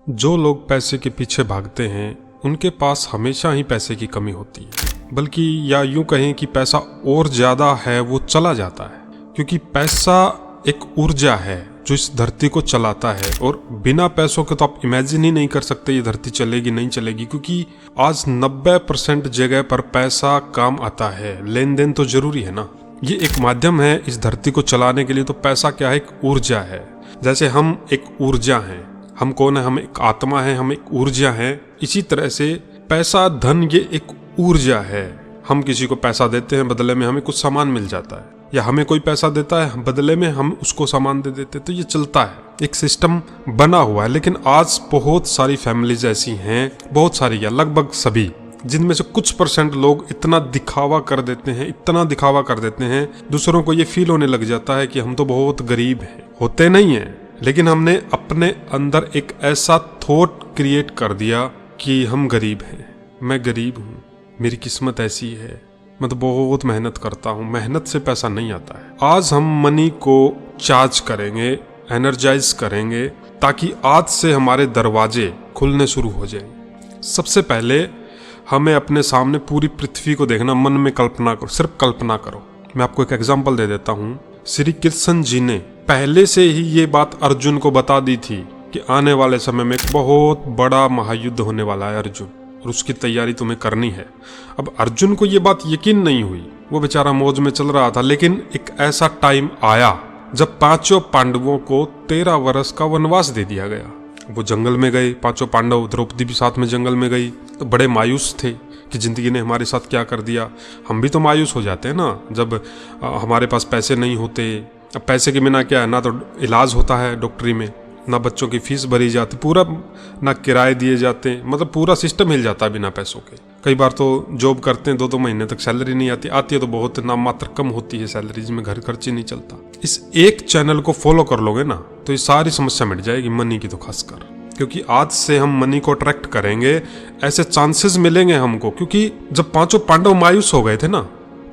जो लोग पैसे के पीछे भागते हैं उनके पास हमेशा ही पैसे की कमी होती है, बल्कि या यूं कहें कि पैसा और ज़्यादा है वो चला जाता है, क्योंकि पैसा एक ऊर्जा है जो इस धरती को चलाता है। और बिना पैसों के तो आप इमेजिन ही नहीं कर सकते ये धरती चलेगी नहीं चलेगी, क्योंकि आज 90% जगह पर पैसा काम आता है। लेन देन तो जरूरी है ना, ये एक माध्यम है इस धरती को चलाने के लिए। तो पैसा क्या है? एक ऊर्जा है। जैसे हम एक ऊर्जा हैं, हम कौन है? हम एक आत्मा है, हम एक ऊर्जा है। इसी तरह से पैसा, धन, ये एक ऊर्जा है। हम किसी को पैसा देते हैं, बदले में हमें कुछ सामान मिल जाता है, या हमें कोई पैसा देता है, बदले में हम उसको सामान दे देते हैं। तो ये चलता है, एक सिस्टम बना हुआ है। लेकिन आज बहुत सारी फैमिलीज ऐसी हैं, बहुत सारी या लगभग सभी, जिनमें से कुछ % लोग इतना दिखावा कर देते हैं, इतना दिखावा कर देते हैं, दूसरों को ये फील होने लग जाता है कि हम तो बहुत गरीब हैं। होते नहीं हैं, लेकिन हमने अपने अंदर एक ऐसा थॉट क्रिएट कर दिया कि हम गरीब हैं, मैं गरीब हूँ, मेरी किस्मत ऐसी है, मैं तो बहुत मेहनत करता हूँ। मेहनत से पैसा नहीं आता है। आज हम मनी को चार्ज करेंगे, एनर्जाइज करेंगे, ताकि आज से हमारे दरवाजे खुलने शुरू हो जाएं। सबसे पहले हमें अपने सामने पूरी पृथ्वी को देखना, मन में कल्पना करो, सिर्फ कल्पना करो। मैं आपको एक एग्जांपल दे देता हूँ। श्री कृष्ण जी ने पहले से ही ये बात अर्जुन को बता दी थी कि आने वाले समय में एक बहुत बड़ा महायुद्ध होने वाला है अर्जुन, और उसकी तैयारी तुम्हें करनी है। अब अर्जुन को ये बात यकीन नहीं हुई, वो बेचारा मौज में चल रहा था। लेकिन एक ऐसा टाइम आया जब 5 पांडवों को 13 वर्ष का वनवास दे दिया गया। वो जंगल में गए, 5 पांडव, द्रौपदी भी साथ में जंगल में गई। तो बड़े मायूस थे कि जिंदगी ने हमारे साथ क्या कर दिया। हम भी तो मायूस हो जाते हैं ना जब हमारे पास पैसे नहीं होते। अब पैसे के बिना क्या है, ना तो इलाज होता है डॉक्टरी में, ना बच्चों की फीस भरी जाती, पूरा ना किराए दिए जाते, मतलब पूरा सिस्टम हिल जाता है बिना पैसों के। कई बार तो जॉब करते हैं, 2-2 महीने तक सैलरी नहीं आती, आती है तो बहुत नाम मात्र कम होती है सैलरी, जिसमें घर खर्च ही नहीं चलता। इस एक चैनल को फॉलो कर लोगे ना तो ये सारी समस्या मिट जाएगी, मनी की तो खासकर। क्योंकि आज से हम मनी को अट्रैक्ट करेंगे, ऐसे चांसेस मिलेंगे हमको। क्योंकि जब 5 पांडव मायूस हो गए थे ना,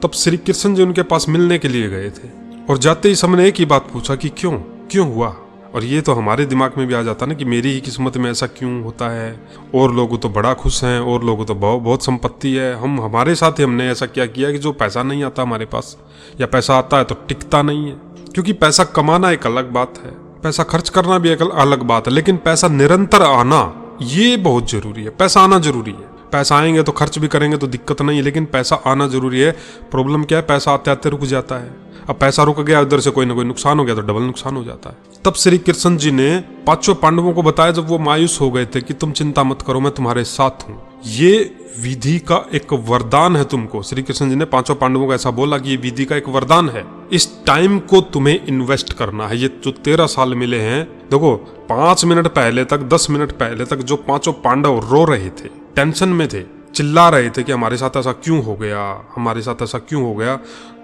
तब श्री कृष्ण जी उनके पास मिलने के लिए गए थे, और जाते ही सबने एक ही बात पूछा कि क्यों हुआ। और ये तो हमारे दिमाग में भी आ जाता ना कि मेरी ही किस्मत में ऐसा क्यों होता है। और लोग तो बड़ा खुश हैं, और लोग तो बहुत संपत्ति है, हमारे साथ ही हमने ऐसा क्या किया कि जो पैसा नहीं आता हमारे पास, या पैसा आता है तो टिकता नहीं है। क्योंकि पैसा कमाना एक अलग बात है, पैसा खर्च करना भी एक अलग बात है, लेकिन पैसा निरंतर आना ये बहुत जरूरी है। पैसा आना जरूरी है। पैसा आएंगे तो खर्च भी करेंगे तो दिक्कत नहीं है, लेकिन पैसा आना जरूरी है। प्रॉब्लम क्या है? पैसा आते आते रुक जाता है। अब पैसा रुक गया, उधर से कोई ना कोई नुकसान हो गया तो डबल नुकसान हो जाता है। तब श्री कृष्ण जी ने 5 पांडवों को बताया, जब वो मायूस हो गए थे, कि तुम चिंता मत करो, मैं तुम्हारे साथ हूँ। ये विधि का एक वरदान है तुमको। श्री कृष्ण जी ने 5 पांडवों को ऐसा बोला कि ये विधि का एक वरदान है। इस टाइम को तुम्हें इन्वेस्ट करना है। ये जो 13 साल मिले हैं, देखो 5 मिनट पहले तक, 10 मिनट पहले तक जो 5 पांडव रो रहे थे, टेंशन में थे, चिल्ला रहे थे कि हमारे साथ ऐसा क्यों हो गया, हमारे साथ ऐसा क्यों हो गया,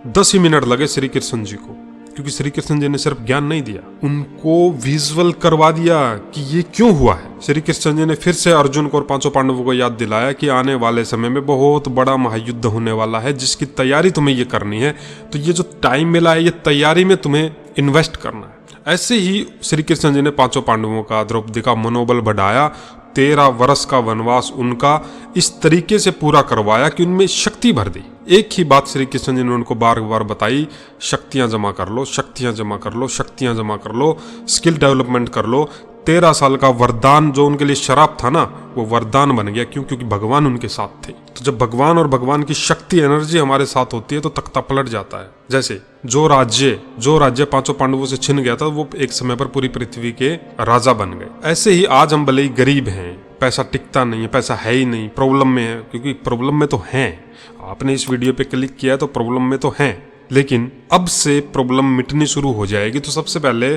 10 ही मिनट लगे श्री कृष्ण जी को। क्योंकि श्री कृष्ण जी ने सिर्फ ज्ञान नहीं दिया, उनको विजुअल करवा दिया कि ये क्यों हुआ है। श्री कृष्ण जी ने फिर से अर्जुन को और 5 पांडवों को याद दिलाया कि आने वाले समय में बहुत बड़ा महायुद्ध होने वाला है, जिसकी तैयारी तुम्हें ये करनी है। तो ये जो टाइम मिला है, ये तैयारी में तुम्हें इन्वेस्ट करना है। ऐसे ही श्री कृष्ण जी ने 5 पांडवों का, द्रौपदी का मनोबल बढ़ाया। 13 वर्ष का वनवास उनका इस तरीके से पूरा करवाया कि उनमें शक्ति भर दी। एक ही बात श्री कृष्ण जी ने उनको बार बार बताई, शक्तियां जमा कर लो, शक्तियां जमा कर लो, शक्तियां जमा कर लो, स्किल डेवलपमेंट कर लो। 13 साल का वरदान जो उनके लिए शराब था ना, वो वरदान बन गया। क्यों? क्योंकि भगवान उनके साथ थे। तो जब भगवान और भगवान की शक्ति, एनर्जी हमारे साथ होती है तो तख्ता पलट जाता है। जैसे जो राज्य 5 पांडवों से छिन गया था, वो एक समय पर पूरी पृथ्वी के राजा बन गए। ऐसे ही आज हम भले ही गरीब हैं, पैसा टिकता नहीं है, पैसा है ही नहीं, प्रॉब्लम में है। क्योंकि प्रॉब्लम में तो हैं, आपने इस वीडियो पे क्लिक किया तो प्रॉब्लम में तो हैं, लेकिन अब से प्रॉब्लम मिटनी शुरू हो जाएगी। तो सबसे पहले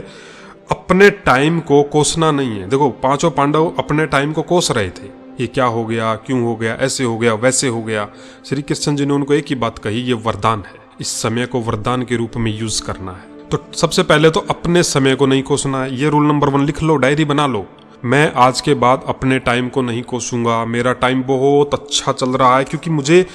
अपने टाइम को कोसना नहीं है। देखो 5 पांडव अपने टाइम को कोस रहे थे, ये क्या हो गया, क्यों हो गया, ऐसे हो गया, वैसे हो गया। श्री कृष्ण जी ने उनको एक ही बात कही, ये वरदान है, इस समय को वरदान के रूप में यूज करना है। तो सबसे पहले तो अपने समय को नहीं कोसना है। ये रूल नंबर 1 लिख लो, डायरी बना लो। मैं आज के बाद अपने टाइम को नहीं कोसूंगा, मेरा टाइम बहुत अच्छा चल रहा है, क्योंकि मुझे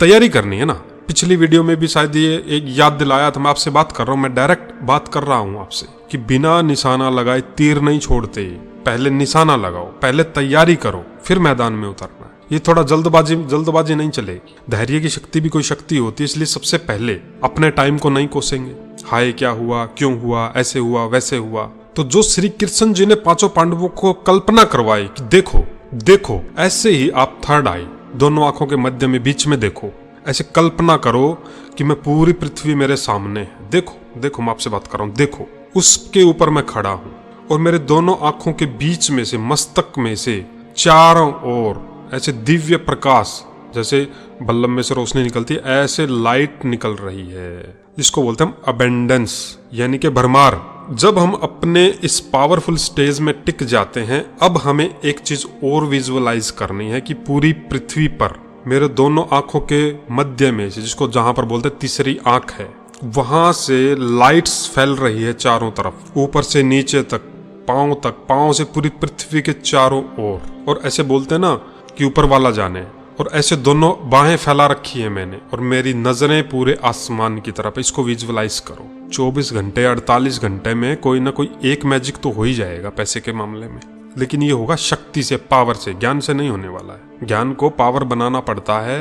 तैयारी करनी है ना। पिछली वीडियो में भी शायद ये एक याद दिलाया था। मैं आपसे बात कर रहा हूँ, मैं डायरेक्ट बात कर रहा हूँ आपसे कि बिना निशाना लगाए तीर नहीं छोड़ते। पहले निशाना लगाओ, पहले तैयारी करो, फिर मैदान में उतरना है। ये थोड़ा जल्दबाजी नहीं चलेगी। धैर्य की शक्ति भी कोई शक्ति होती है, इसलिए सबसे पहले अपने टाइम को नहीं कोसेंगे। हाय क्या हुआ, क्यों हुआ, ऐसे हुआ, वैसे हुआ। तो जो श्री कृष्ण जी ने पांचों पांडवों को कल्पना करवाई कि देखो देखो, ऐसे ही आप थर्ड आई, दोनों आंखों के मध्य में बीच में देखो, ऐसे कल्पना करो कि मैं पूरी पृथ्वी मेरे सामने है, देखो देखो, मैं आपसे बात कर रहा हूँ, देखो उसके ऊपर मैं खड़ा हूँ और मेरे दोनों आंखों के बीच में से, मस्तक में से चारों ओर ऐसे दिव्य प्रकाश, जैसे बल्लभ में से रोशनी निकलती है, ऐसे लाइट निकल रही है, जिसको बोलते हैं हम अबेंडेंस, यानी कि भरमार। जब हम अपने इस पावरफुल स्टेज में टिक जाते हैं, अब हमें एक चीज और विजुअलाइज करनी है कि पूरी पृथ्वी पर मेरे दोनों आंखों के मध्य में से, जिसको जहां पर बोलते तीसरी आंख है, वहां से लाइट्स फैल रही है चारों तरफ, ऊपर से नीचे तक, पांव से पूरी पृथ्वी के चारों ओर। और ऐसे बोलते हैं ना कि ऊपर वाला जाने, और ऐसे दोनों बाहें फैला रखी है मैंने, और मेरी नजरें पूरे आसमान की तरफ। इसको विजुअलाइज करो। 24 घंटे 48 घंटे में कोई ना कोई एक मैजिक तो हो ही जाएगा पैसे के मामले में, लेकिन ये होगा शक्ति से, पावर से, ज्ञान से नहीं होने वाला है। ज्ञान को पावर बनाना पड़ता है।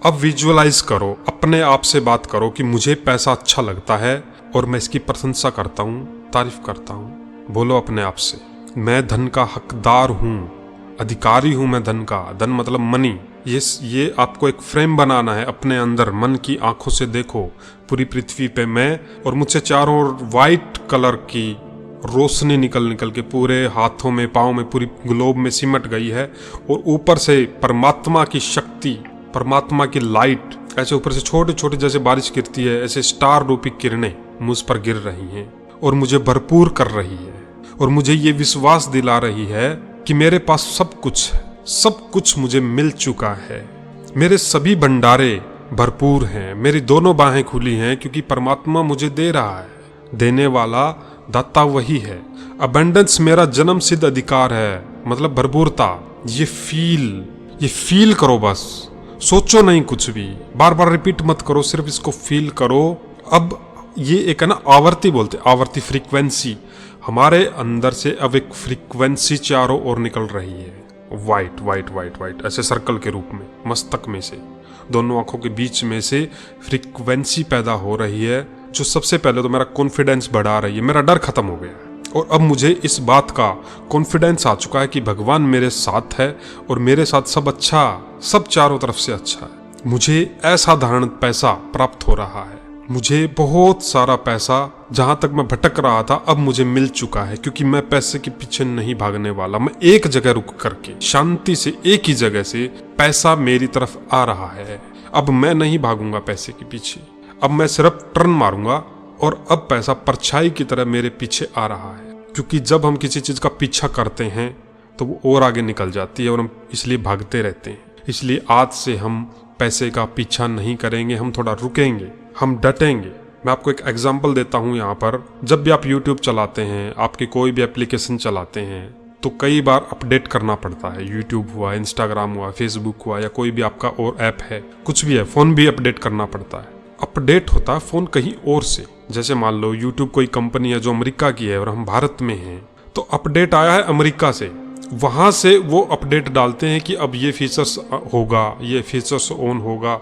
अब विजुअलाइज करो, अपने आप से बात करो कि मुझे पैसा अच्छा लगता है और मैं इसकी प्रशंसा करता हूँ, तारीफ करता हूँ। बोलो अपने आप से, मैं धन का हकदार हूँ, अधिकारी हूँ मैं धन का। धन मतलब मनी। ये आपको एक फ्रेम बनाना है अपने अंदर, मन की आंखों से देखो पूरी पृथ्वी पे मैं, और मुझसे चारों ओर व्हाइट कलर की रोशनी निकल के पूरे हाथों में, पाँव में, पूरी ग्लोब में सिमट गई है, और ऊपर से परमात्मा की शक्ति, परमात्मा की लाइट ऐसे ऊपर से छोटी छोटी जैसे बारिश गिरती है, ऐसे स्टार रूपी किरणें मुझ पर गिर रही हैं और मुझे भरपूर कर रही है, और मुझे ये विश्वास दिला रही है कि मेरे पास सब कुछ है, सब कुछ मुझे मिल चुका है, मेरे सभी भंडारे भरपूर हैं, मेरी दोनों बाहें खुली हैं, क्योंकि परमात्मा मुझे दे रहा है। देने वाला दाता वही है। अबंडेंस मेरा जन्म सिद्ध अधिकार है, मतलब भरपूरता। ये फील करो, बस सोचो नहीं कुछ भी, बार बार रिपीट मत करो, सिर्फ इसको फील करो। अब ये एक है ना आवर्ती बोलते, आवर्ती फ्रीक्वेंसी, हमारे अंदर से अब एक फ्रीक्वेंसी चारों ओर निकल रही है, वाइट वाइट वाइट वाइट, ऐसे सर्कल के रूप में मस्तक में से, दोनों आंखों के बीच में से फ्रीक्वेंसी पैदा हो रही है, जो सबसे पहले तो मेरा कॉन्फिडेंस बढ़ा रही है। मेरा डर खत्म हो गया है और अब मुझे इस बात का कॉन्फिडेंस आ चुका है कि भगवान मेरे साथ है और मेरे साथ सब अच्छा, सब चारों तरफ से अच्छा है। मुझे असाधारण पैसा प्राप्त हो रहा है, मुझे बहुत सारा पैसा, जहां तक मैं भटक रहा था अब मुझे मिल चुका है, क्योंकि मैं पैसे के पीछे नहीं भागने वाला। मैं एक जगह रुक करके शांति से, एक ही जगह से पैसा मेरी तरफ आ रहा है। अब मैं नहीं भागूंगा पैसे के पीछे, अब मैं सिर्फ टर्न मारूंगा और अब पैसा परछाई की तरह मेरे पीछे आ रहा है। क्योंकि जब हम किसी चीज का पीछा करते हैं तो वो और आगे निकल जाती है और हम इसलिए भागते रहते हैं। इसलिए आज से हम पैसे का पीछा नहीं करेंगे, हम थोड़ा रुकेंगे, हम डटेंगे। मैं आपको एक एग्जांपल देता हूँ यहाँ पर। जब भी आप YouTube चलाते हैं, आपकी कोई भी एप्लीकेशन चलाते हैं, तो कई बार अपडेट करना पड़ता है। YouTube हुआ, Instagram हुआ, Facebook हुआ, या कोई भी आपका और ऐप है, कुछ भी है, फ़ोन भी अपडेट करना पड़ता है। अपडेट होता है फ़ोन कहीं और से। जैसे मान लो YouTube कोई कंपनी है जो अमेरिका की है और हम भारत में हैं, तो अपडेट आया है अमेरिका से, वहाँ से वो अपडेट डालते हैं कि अब ये फीचर्स होगा, ये फीचर्स ऑन होगा।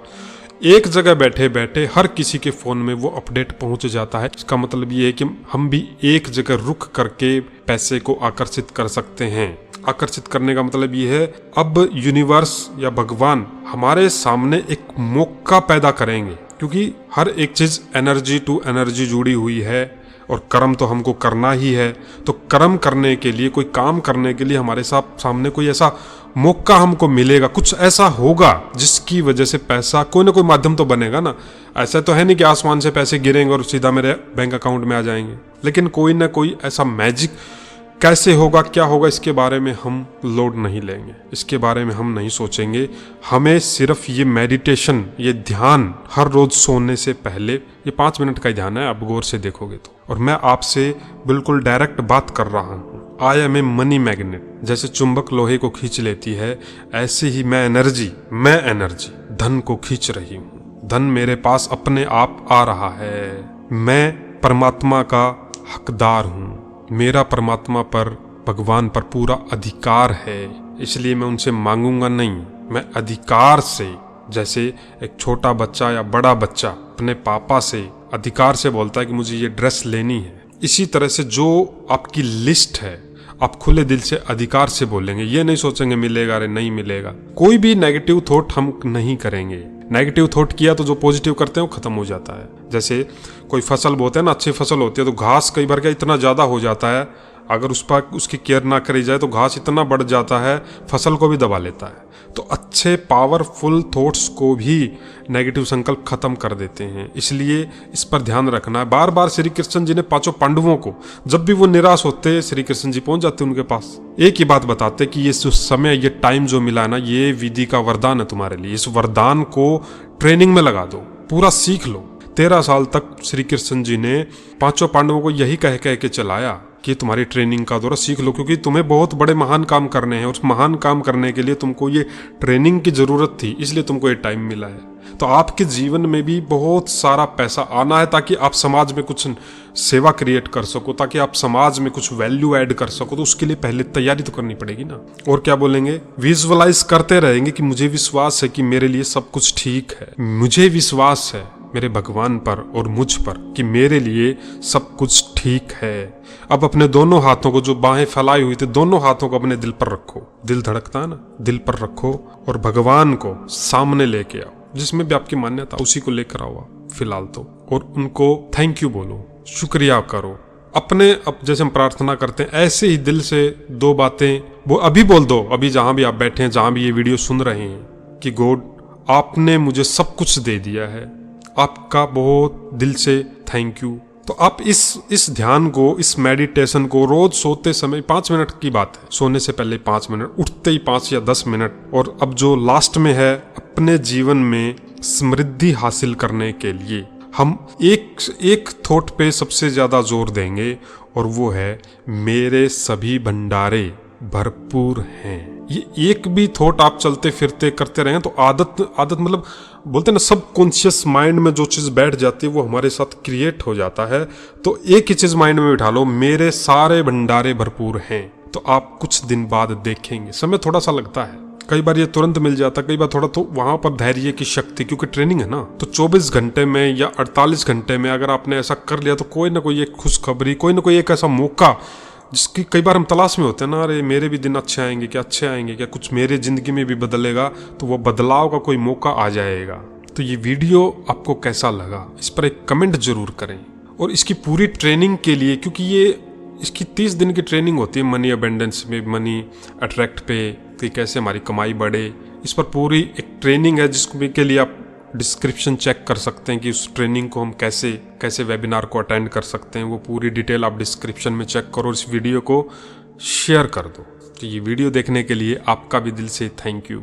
एक जगह बैठे बैठे हर किसी के फ़ोन में वो अपडेट पहुंच जाता है। इसका मतलब ये है कि हम भी एक जगह रुक करके पैसे को आकर्षित कर सकते हैं। आकर्षित करने का मतलब ये है, अब यूनिवर्स या भगवान हमारे सामने एक मौका पैदा करेंगे, क्योंकि हर एक चीज़ एनर्जी टू एनर्जी जुड़ी हुई है और कर्म तो हमको करना ही है। तो कर्म करने के लिए, कोई काम करने के लिए हमारे सामने कोई ऐसा मौका हमको मिलेगा, कुछ ऐसा होगा जिसकी वजह से पैसा, कोई ना कोई माध्यम तो बनेगा ना। ऐसा तो है नहीं कि आसमान से पैसे गिरेंगे और सीधा मेरे बैंक अकाउंट में आ जाएंगे, लेकिन कोई ना कोई ऐसा मैजिक कैसे होगा, क्या होगा, इसके बारे में हम लोड नहीं लेंगे, इसके बारे में हम नहीं सोचेंगे। हमें सिर्फ ये मेडिटेशन, ये ध्यान हर रोज सोने से पहले, ये 5 मिनट का ध्यान है, आप गौर से देखोगे तो। और मैं आपसे बिल्कुल डायरेक्ट बात कर रहा हूँ। I am a money magnet. जैसे चुंबक लोहे को खींच लेती है, ऐसे ही मैं एनर्जी धन को खींच रही हूँ। धन मेरे पास अपने आप आ रहा है। मैं परमात्मा का हकदार हूँ। मेरा परमात्मा पर भगवान पर पूरा अधिकार है, इसलिए मैं उनसे मांगूंगा नहीं। मैं अधिकार से, जैसे एक छोटा बच्चा या बड़ा बच्चा अपने पापा से अधिकार से बोलता है कि मुझे ये ड्रेस लेनी है, इसी तरह से जो आपकी लिस्ट है आप खुले दिल से अधिकार से बोलेंगे। ये नहीं सोचेंगे मिलेगा अरे नहीं मिलेगा। कोई भी नेगेटिव थॉट हम नहीं करेंगे। नेगेटिव थॉट किया तो जो पॉजिटिव करते हैं वो खत्म हो जाता है। जैसे कोई फसल बोते हैं ना, अच्छी फसल होती है तो घास कई बार क्या इतना ज़्यादा हो जाता है, अगर उस पर उसकी केयर ना करी जाए तो घास इतना बढ़ जाता है फसल को भी दबा लेता है। तो अच्छे पावरफुल थॉट्स को भी नेगेटिव संकल्प खत्म कर देते हैं, इसलिए इस पर ध्यान रखना है। बार बार श्री कृष्ण जी ने 5 पांडवों को, जब भी वो निराश होते श्री कृष्ण जी पहुंच जाते उनके पास, एक ही बात बताते कि ये जो समय, ये टाइम जो मिला है ना, ये विधि का वरदान है तुम्हारे लिए। इस वरदान को ट्रेनिंग में लगा दो, पूरा सीख लो। 13 साल तक श्री कृष्ण जी ने 5 पांडवों को यही कह के चलाया कि तुम्हारी ट्रेनिंग का दौरा सीख लो, क्योंकि तुम्हें बहुत बड़े महान काम करने हैं। उस महान काम करने के लिए तुमको ये ट्रेनिंग की जरूरत थी, इसलिए तुमको ये टाइम मिला है। तो आपके जीवन में भी बहुत सारा पैसा आना है ताकि आप समाज में कुछ सेवा क्रिएट कर सको, ताकि आप समाज में कुछ वैल्यू ऐड कर सको। तो उसके लिए पहले तैयारी तो करनी पड़ेगी ना। और क्या बोलेंगे, विजुअलाइज करते रहेंगे कि मुझे विश्वास है कि मेरे लिए सब कुछ ठीक है, मुझे विश्वास है मेरे भगवान पर और मुझ पर कि मेरे लिए सब कुछ ठीक है। अब अपने दोनों हाथों को, जो बाहें फैलाई हुई थी, दोनों हाथों को अपने दिल पर रखो। दिल धड़कता है ना, दिल पर रखो और भगवान को सामने लेके आओ, जिसमें भी आपकी मान्यता उसी को लेकर आओ फिलहाल तो, और उनको थैंक यू बोलो, शुक्रिया करो। अपने अब जैसे हम प्रार्थना करते हैं ऐसे ही दिल से 2 बातें वो अभी बोल दो, अभी जहां भी आप बैठे हैं, जहां भी ये वीडियो सुन रहे हैं, कि गॉड आपने मुझे सब कुछ दे दिया है, आपका बहुत दिल से थैंक यू। तो आप इस ध्यान को, इस मेडिटेशन को रोज सोते समय 5 मिनट की बात है, सोने से पहले 5 मिनट, उठते ही 5 या 10 मिनट, और अब जो लास्ट में है, अपने जीवन में समृद्धि हासिल करने के लिए हम एक थॉट पे सबसे ज्यादा जोर देंगे, और वो है मेरे सभी भंडारे भरपूर हैं। ये एक भी थॉट आप चलते फिरते करते रहें तो आदत मतलब बोलते हैं ना, सब कॉन्शियस माइंड में जो चीज बैठ जाती है वो हमारे साथ क्रिएट हो जाता है। तो एक ही चीज माइंड में बिठा लो, मेरे सारे भंडारे भरपूर हैं। तो आप कुछ दिन बाद देखेंगे, समय थोड़ा सा लगता है, कई बार ये तुरंत मिल जाता है, कई बार थोड़ा, तो वहां पर धैर्य की शक्ति, क्योंकि ट्रेनिंग है ना, तो 24 घंटे में या 48 घंटे में अगर आपने ऐसा कर लिया तो कोई ना कोई एक खुशखबरी, कोई ना कोई एक ऐसा मौका जिसकी कई बार हम तलाश में होते हैं ना, अरे मेरे भी दिन अच्छे आएंगे क्या, अच्छे आएंगे क्या, कुछ मेरे जिंदगी में भी बदलेगा, तो वो बदलाव का कोई मौका आ जाएगा। तो ये वीडियो आपको कैसा लगा, इस पर एक कमेंट जरूर करें। और इसकी पूरी ट्रेनिंग के लिए, क्योंकि ये इसकी 30 दिन की ट्रेनिंग होती है मनी अबेंडेंस में, मनी अट्रैक्ट पे, कि कैसे हमारी कमाई बढ़े, इस पर पूरी एक ट्रेनिंग है, जिसको के लिए आप डिस्क्रिप्शन चेक कर सकते हैं कि उस ट्रेनिंग को हम कैसे वेबिनार को अटेंड कर सकते हैं। वो पूरी डिटेल आप डिस्क्रिप्शन में चेक करो, इस वीडियो को शेयर कर दो। तो ये वीडियो देखने के लिए आपका भी दिल से थैंक यू।